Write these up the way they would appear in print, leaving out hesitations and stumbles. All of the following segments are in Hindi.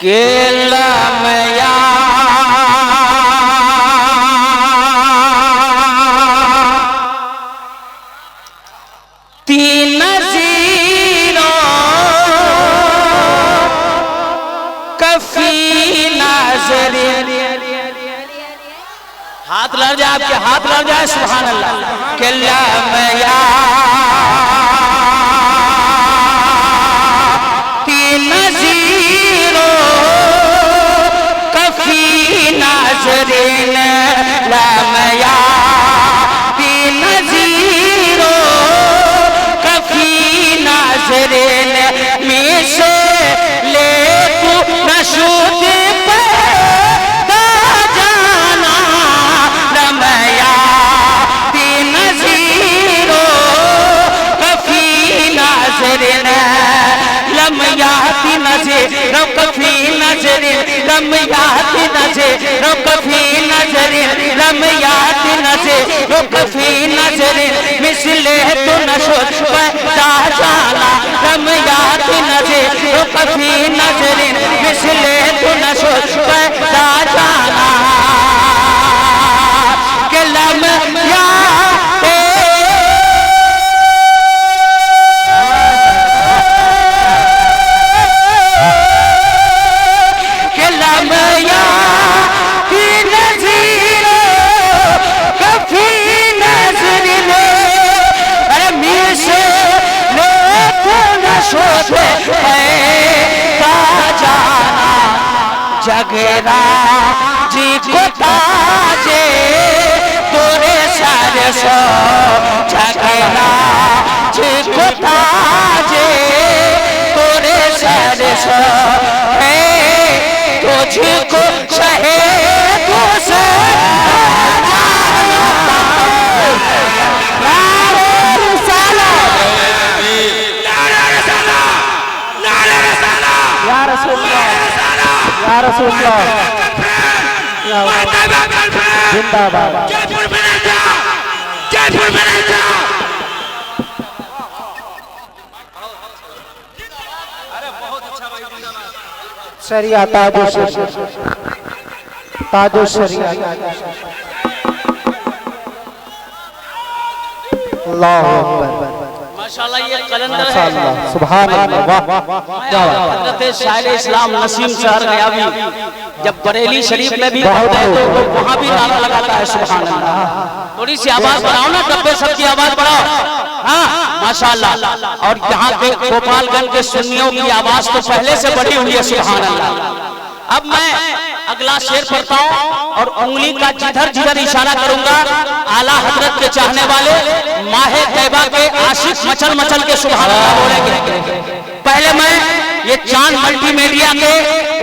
केला मैया तीन जीरो कफी नाज़री। हाथ लग जाए, आपके हाथ लग जाए, सुभान अल्लाह। केला मैया तीन जीरो कफी नाज़रीन ला मैया तीन जीरो कफी नाज़रीन में से ले तू नशूद पैदा जाना रमया तीन जीरो कफी नाज़रीन लमयाती नज़र कफी नज़रीन लमयाती नज़र कफी नज़रीन लमयाती नज़र कफी नज़रीन मिसले तो नशूद पैदा जाना लमयाती नज़र कफी नज़रीन मिसले तो नशूद पैदा जाना के लमया जगरा जी को ताजे तोरे सारे सो जगरा जी को ताजे तोरे सारे सो तुझको सहे तो से जिंदाबाद शरिया ताजो शरिया अल्लाह अकबर माशाअल्लाह। ये कलंदर है सुभान अल्लाह। वाह हज़रत शायर इस्लाम नसीम शहर गया भी जब बरेली शरीफ में भी पढ़ते हैं तो वहाँ भी नारा लगाता है सुभान अल्लाह। थोड़ी सी आवाज बढ़ाओ ना, डब्बे सबकी आवाज बढ़ाओ। हाँ माशाअल्लाह। और यहाँ के गोपालगंज के सुन्नियों की आवाज तो पहले से बढ़ी हुई है सुभान अल्लाह। अब मैं अगला शेर पढ़ता हूँ और उंगली का जिधर जिधर इशारा करूंगा आला हजरत के चाहने वाले माहे तैयबा के आशिक मचल मचल के सुभान अल्लाह बोलेंगे। पहले मैं ये चांद मल्टीमीडिया के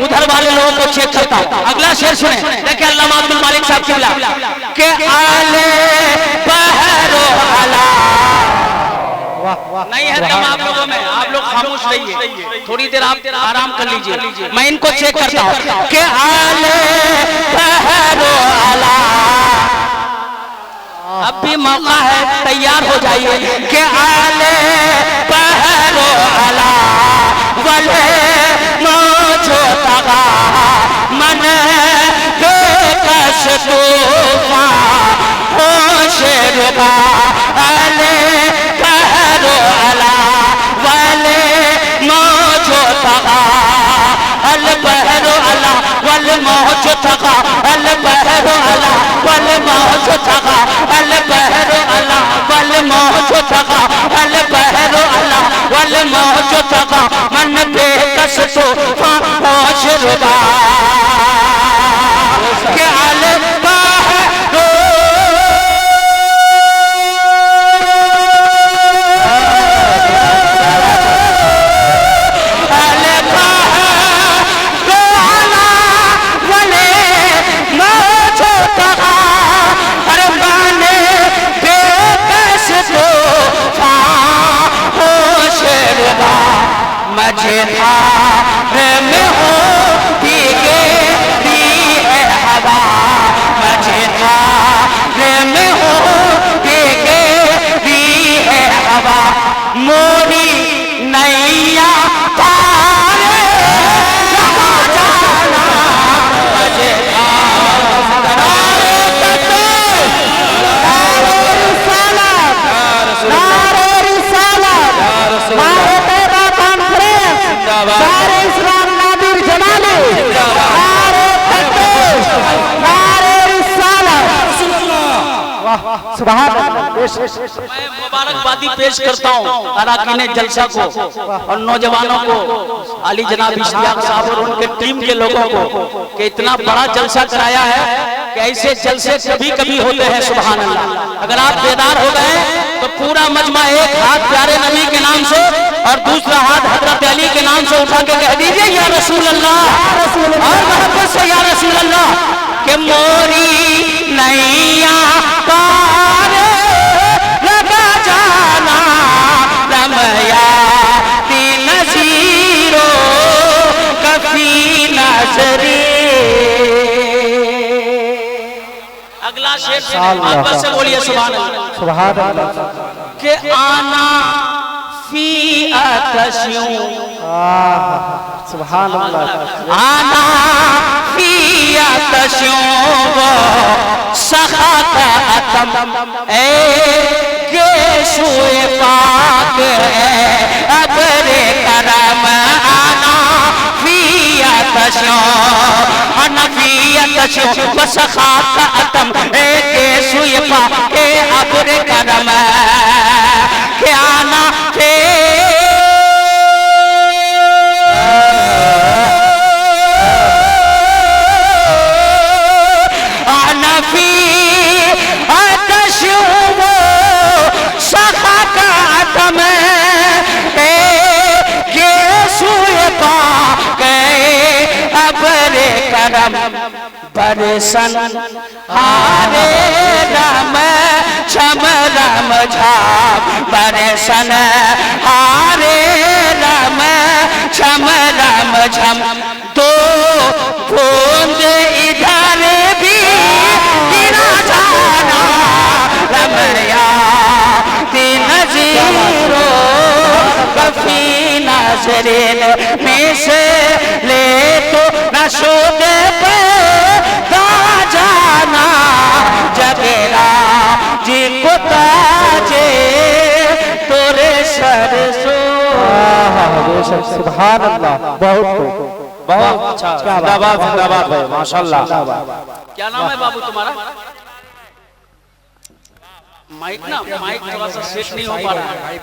उधर वाले लोगों को चेक करता हूँ। अगला शेर सुने, देखिए अल्लामा अब्दुल मालिक साहब के आले बहरो आला नहीं है दम आप लोगों में, आप लोग खामोश रहिए, थोड़ी देर आप आराम कर लीजिए। मैं इनको चेक करता हूँ के आले बहरो आला। अब भी मौका है, तैयार हो जाइए। के आले बहरो आला वले मोजो तगा मन बेकस तूफा होश रुबा आले बहरो आला वले मोजो तगा अल बहरो आला वल मोजो तगा अल बहरो आला वल मोजो तगा अल बहरो आला वल मोजो तगा अल बहरो आला वल मोजो तगा मन बेकस तूफा होश रुबा के आल में हो सुभान अल्लाह। मैं मुबारकबादी पेश करता हूँ अराकीन जलसा को और नौजवानों को, अली जनाब इश्तियाक साहब और उनके टीम के लोगों को कि इतना बड़ा जलसा कराया है कि ऐसे जलसे कभी कभी होते हैं। सुभान अल्लाह। अगर आप बेदार हो गए तो पूरा मजमा एक हाथ प्यारे नबी के नाम से और दूसरा हाथ हजरत अली के नाम से उठा के कह दीजिए या रसूल अल्लाह, और मोहब्बत से या रसूल अल्लाह के मोरी नैया पार लगा जाना रमया तीन नज़ीरो कफी नजरे। अगला शेर मोहब्बत से बोलिए सुभान अल्लाह। सुभान अल्लाह। के आना फी आतशियों, सुभान अल्लाह। आना फी आतशियों सखा का अतम ए गेशुए पाक है अबरे करम। आना फी आतशियों, आना फी आतशियों सखा का अतम ए गेशुए पाक है अबरे करम। के आना फे बरसन हारे राम छम राम झाप, बरसन हारे राम छम राम झम। तो बूंद इधर भी गिरा जाना रमया तीन नज़ीरो कफी नजरेन में से ले तो न शोदे पे जाना जगेरा जी को ताजे तोरे सरसो। सुभान अल्लाह। बहुत अच्छा, जिंदाबाद जिंदाबाद भाई, माशाल्लाह। क्या नाम है बाबू तुम्हारा? माइक ना, माइक थोड़ा सा सेट नहीं हो पा रहा है।